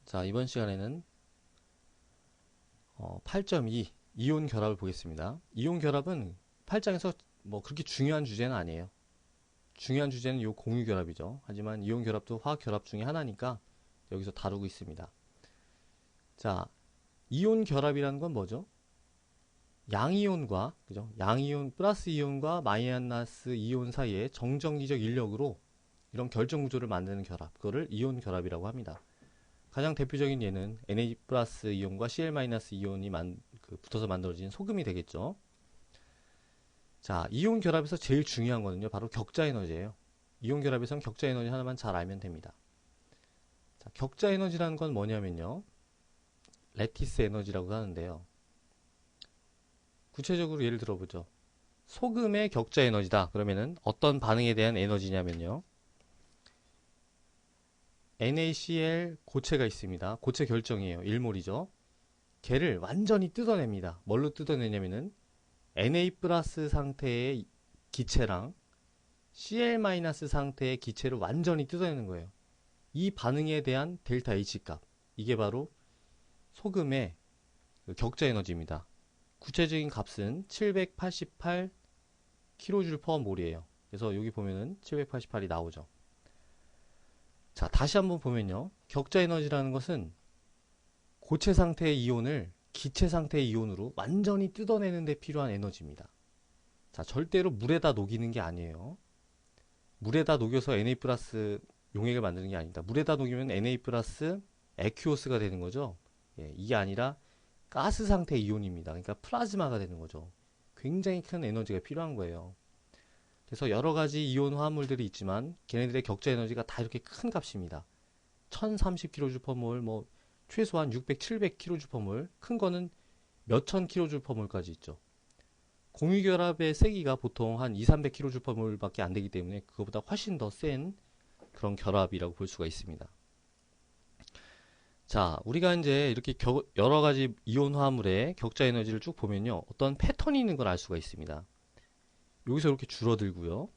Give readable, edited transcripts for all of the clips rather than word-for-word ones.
자, 이번 시간에는 8.2 이온 결합을 보겠습니다. 이온 결합은 8장에서 뭐 그렇게 중요한 주제는 아니에요. 중요한 주제는 이 공유 결합이죠. 하지만 이온 결합도 화학 결합 중에 하나니까 여기서 다루고 있습니다. 자, 이온 결합이라는 건 뭐죠? 양이온과 그죠? 양이온 플러스 이온과 마이너스 이온 사이에 정전기적 인력으로 이런 결정 구조를 만드는 결합, 그거를 이온 결합이라고 합니다. 가장 대표적인 예는 Na 플러스 이온과 Cl 마이너스 이온이 붙어서 만들어진 소금이 되겠죠. 자, 이온 결합에서 제일 중요한 거는요, 바로 격자 에너지예요. 이온 결합에서는 격자 에너지 하나만 잘 알면 됩니다. 자, 격자 에너지라는 건 뭐냐면요, 레티스 에너지라고 하는데요. 구체적으로 예를 들어보죠. 소금의 격자 에너지다. 그러면은 어떤 반응에 대한 에너지냐면요, NaCl 고체가 있습니다. 고체 결정이에요. 1몰이죠. 걔를 완전히 뜯어냅니다. 뭘로 뜯어내냐면은 Na 플러스 상태의 기체랑 Cl 마이너스 상태의 기체를 완전히 뜯어내는 거예요. 이 반응에 대한 델타 H 값, 이게 바로 소금의 격자 에너지입니다. 구체적인 값은 788 kJ/몰이에요. 그래서 여기 보면은 788이 나오죠. 자, 다시 한번 보면요, 격자 에너지라는 것은 고체 상태의 이온을 기체 상태의 이온으로 완전히 뜯어내는 데 필요한 에너지입니다. 자, 절대로 물에다 녹이는 게 아니에요. 물에다 녹여서 Na 플러스 용액을 만드는 게 아닙니다. 물에다 녹이면 Na 플러스 에큐오스가 되는 거죠. 예, 이게 아니라 가스 상태의 이온입니다. 그러니까 플라즈마가 되는 거죠. 굉장히 큰 에너지가 필요한 거예요. 그래서 여러 가지 이온 화합물들이 있지만 걔네들의 격자 에너지가 다 이렇게 큰 값입니다. 1030kJ/몰, 뭐 최소한 600, 700kJ/몰, 큰 거는 몇천 kJ/몰까지 있죠. 공유결합의 세기가 보통 한 2, 300kJ/몰 밖에 안 되기 때문에 그거보다 훨씬 더 센 그런 결합이라고 볼 수가 있습니다. 자, 우리가 이제 이렇게 여러 가지 이온 화합물의 격자 에너지를 쭉 보면요, 어떤 패턴이 있는 걸 알 수가 있습니다. 여기서 이렇게 줄어들고요,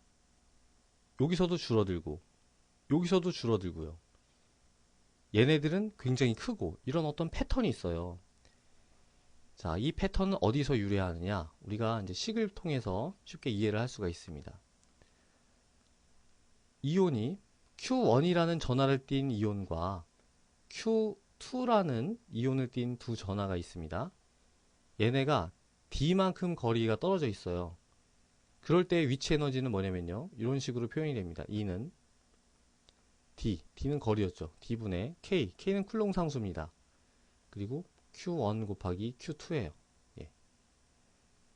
여기서도 줄어들고, 여기서도 줄어들고요. 얘네들은 굉장히 크고, 이런 어떤 패턴이 있어요. 자, 이 패턴은 어디서 유래하느냐? 우리가 이제 식을 통해서 쉽게 이해를 할 수가 있습니다. 이온이 Q1이라는 전하를 띤 이온과 Q2라는 이온을 띤 두 전하가 있습니다. 얘네가 D만큼 거리가 떨어져 있어요. 그럴 때 위치 에너지는 뭐냐면요, 이런 식으로 표현이 됩니다. E는 D는 거리였죠. D분의 K는 쿨롱 상수입니다. 그리고 Q1 곱하기 Q2예요. 예.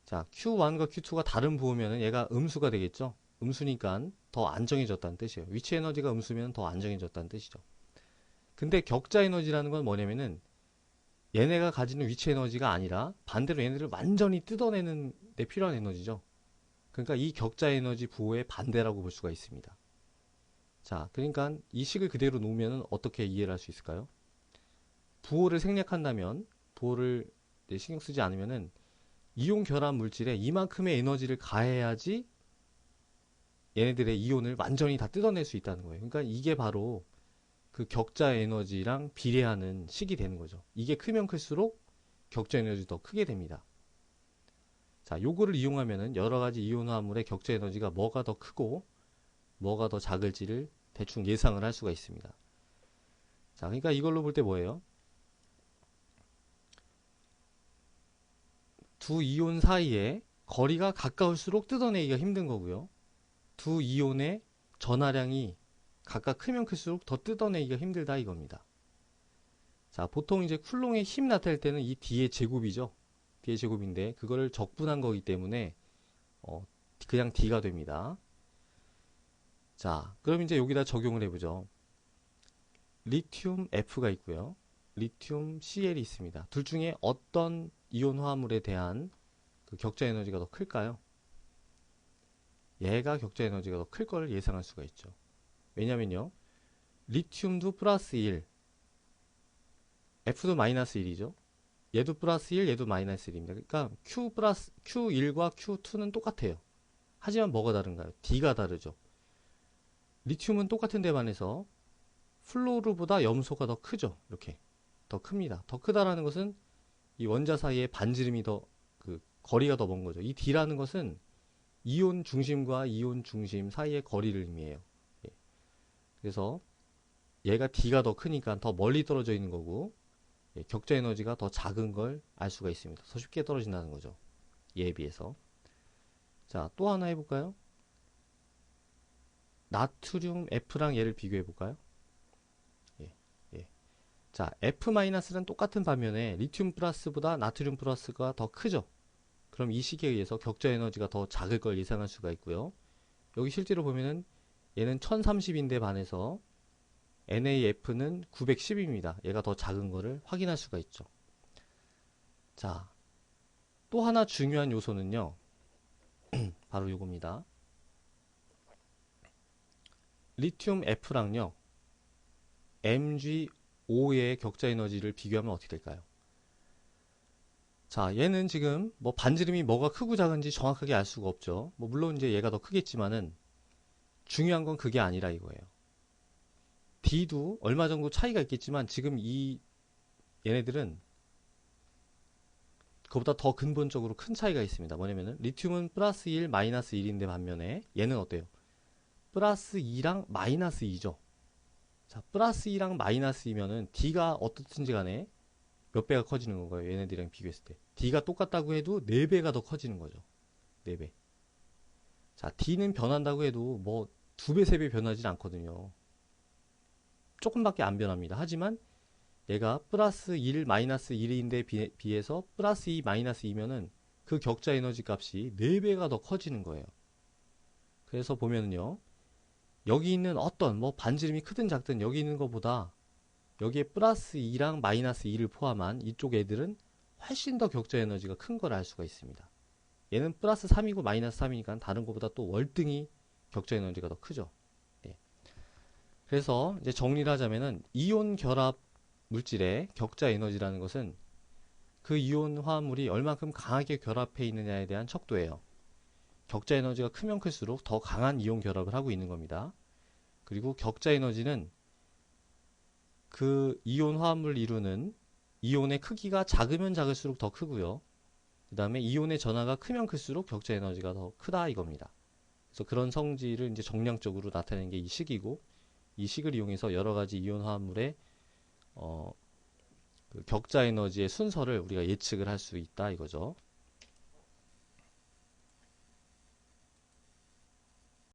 자, Q1과 Q2가 다른 부호면은 얘가 음수가 되겠죠. 음수니까 더 안정해졌다는 뜻이에요. 위치 에너지가 음수면 더 안정해졌다는 뜻이죠. 근데 격자 에너지라는 건 뭐냐면은 얘네가 가지는 위치 에너지가 아니라 반대로 얘네들을 완전히 뜯어내는 데 필요한 에너지죠. 그러니까 이 격자 에너지 부호의 반대라고 볼 수가 있습니다. 자, 그러니까 이 식을 그대로 놓으면 어떻게 이해를 할 수 있을까요? 부호를 생략한다면, 부호를 신경 쓰지 않으면은 이온 결합 물질에 이만큼의 에너지를 가해야지 얘네들의 이온을 완전히 다 뜯어낼 수 있다는 거예요. 그러니까 이게 바로 그 격자 에너지랑 비례하는 식이 되는 거죠. 이게 크면 클수록 격자 에너지 더 크게 됩니다. 자, 요거를 이용하면은 여러 가지 이온 화합물의 격자 에너지가 뭐가 더 크고 뭐가 더 작을지를 대충 예상을 할 수가 있습니다. 자, 그러니까 이걸로 볼 때 뭐예요? 두 이온 사이에 거리가 가까울수록 뜯어내기가 힘든 거고요. 두 이온의 전하량이 각각 크면 클수록 더 뜯어내기가 힘들다 이겁니다. 자, 보통 이제 쿨롱의 힘 나타낼 때는 이 D의 제곱이죠. D의 제곱인데 그거를 적분한 거기 때문에 그냥 D가 됩니다. 자, 그럼 이제 여기다 적용을 해보죠. 리튬 F가 있고요, 리튬 Cl이 있습니다. 둘 중에 어떤 이온 화합물에 대한 그 격자 에너지가 더 클까요? 얘가 격자 에너지가 더 클 거를 예상할 수가 있죠. 왜냐면요, 리튬도 플러스 1, F도 마이너스 1이죠. 얘도 플러스 1, 얘도 마이너스 1입니다. 그러니까 Q1과 Q2는 똑같아요. 하지만 뭐가 다른가요? D가 다르죠. 리튬은 똑같은 데 반해서 플로르보다 염소가 더 크죠. 이렇게 더 큽니다. 더 크다라는 것은 이 원자 사이의 반지름이 더, 거리가 더 먼 거죠. 이 D라는 것은 이온 중심과 이온 중심 사이의 거리를 의미해요. 예. 그래서 얘가 D가 더 크니까 더 멀리 떨어져 있는 거고, 예, 격자 에너지가 더 작은 걸 알 수가 있습니다. 더 쉽게 떨어진다는 거죠. 얘에 비해서. 자, 또 하나 해볼까요? 나트륨 F랑 얘를 비교해 볼까요? 예, 예. 자, F-는 똑같은 반면에 리튬 플러스보다 나트륨 플러스가 더 크죠. 그럼 이 식에 의해서 격자 에너지가 더 작을 걸 예상할 수가 있고요. 여기 실제로 보면은 얘는 1030인데 반해서 NaF는 910입니다. 얘가 더 작은 거를 확인할 수가 있죠. 자, 또 하나 중요한 요소는요. 바로 요겁니다. 리튬 F랑요. MgO의 격자 에너지를 비교하면 어떻게 될까요? 자, 얘는 지금 뭐 반지름이 뭐가 크고 작은지 정확하게 알 수가 없죠. 뭐 물론 이제 얘가 더 크겠지만은 중요한 건 그게 아니라 이거예요. D도 얼마 정도 차이가 있겠지만 지금 이 얘네들은 그보다 더 근본적으로 큰 차이가 있습니다. 뭐냐면은 리튬은 플러스 1, 마이너스 1인데 반면에 얘는 어때요? 플러스 2랑 마이너스 2죠. 자, 플러스 2랑 마이너스 2면은 D가 어떻든지 간에 몇 배가 커지는 건가요? 얘네들이랑 비교했을 때. D가 똑같다고 해도 4배가 더 커지는 거죠. 4배. 자, D는 변한다고 해도 뭐 2배, 3배 변하진 않거든요. 조금밖에 안 변합니다. 하지만 얘가 플러스 1, 마이너스 1인데 비해서 플러스 2, 마이너스 2면은 그 격자 에너지 값이 4배가 더 커지는 거예요. 그래서 보면은요. 여기 있는 어떤 뭐 반지름이 크든 작든 여기 있는 것보다 여기에 플러스 2랑 마이너스 2를 포함한 이쪽 애들은 훨씬 더 격자 에너지가 큰 걸 알 수가 있습니다. 얘는 플러스 3이고 마이너스 3이니까 다른 것보다 또 월등히 격자 에너지가 더 크죠. 예. 그래서 이제 정리를 하자면은 이온 결합 물질의 격자 에너지라는 것은 그 이온 화합물이 얼만큼 강하게 결합해 있느냐에 대한 척도예요. 격자 에너지가 크면 클수록 더 강한 이온 결합을 하고 있는 겁니다. 그리고 격자 에너지는 그 이온 화합물을 이루는 이온의 크기가 작으면 작을수록 더 크고요. 그 다음에 이온의 전하가 크면 클수록 격자 에너지가 더 크다 이겁니다. 그래서 그런 성질을 이제 정량적으로 나타내는 게 이 식이고, 이 식을 이용해서 여러 가지 이온 화합물의 그 격자 에너지의 순서를 우리가 예측을 할 수 있다 이거죠.